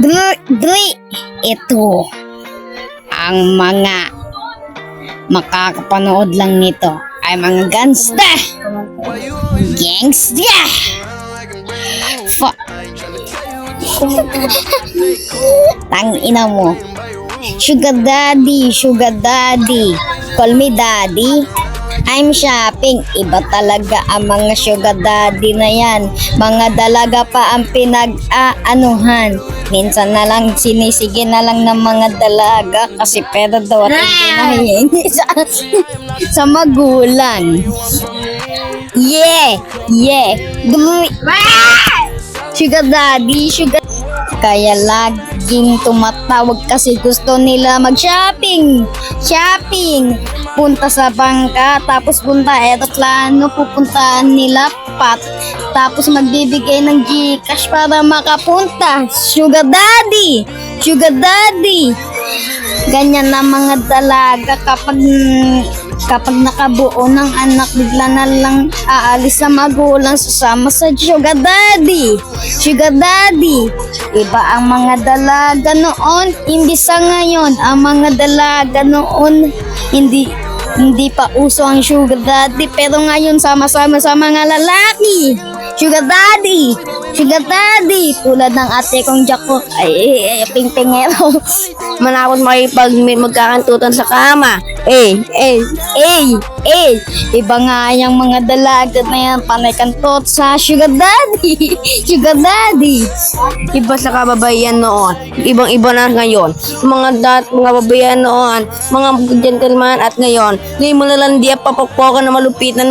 Ito ang mga makakapanood lang nito ay mga gangsta. Tangina mo. Sugar daddy. Call me daddy. I'm shopping. Iba talaga ang mga sugar daddy na yan. Mga dalaga pa ang pinag-aanuhan. Minsan na lang sinisige na lang ng mga dalaga kasi pera daw at hindi sa magulang. Yeah. Sugar daddy. Kaya laging tumatawag kasi gusto nila mag-shopping. Punta sa bangka, tapos punta eroplano, pupuntahan nila pat. Tapos magbibigay ng Gcash para makapunta. Sugar daddy. Ganyan na mga dalaga kapag nakabuo ng anak, bigla na lang aalis sa magulang, susama sa sugar daddy. Iba ang mga dalaga noon, hindi sa ngayon. Ang mga dalaga noon, hindi pa uso ang sugar daddy, pero ngayon sama-sama sa mga lalaki. Sugar daddy. Tulad ng ate kong Jaco, pingpingero. Manakot magkakantutan sa kama. Iba nga yung mga dalaga na yan, panay kantot sa sugar daddy. Iba sa kababaihan noon. Ibang-iba na ngayon. Mga babayan noon, mga gentleman at ngayon mo na lang di papukpokan na malupitan,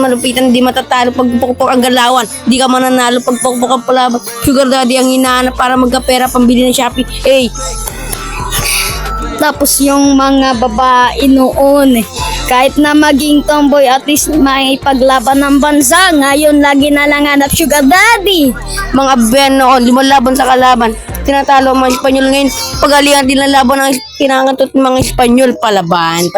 di matatalo pagpukpok ang galawan. Di ka mananalo pagpukpok ang palaban. Sugar daddy ang hinahanap para magkapera pambili ng Shopee. Tapos yung mga babae noon, kahit na maging tomboy, at least may paglaban ng bansa. Ngayon, lagi na lang hanap sugar daddy. Mga babayan noon, lumalaban sa kalaban. Tinatalo ang mga Espanyol ngayon. Pagalihan din ang laban ng kinangatot ng mga Espanyol. Palaban.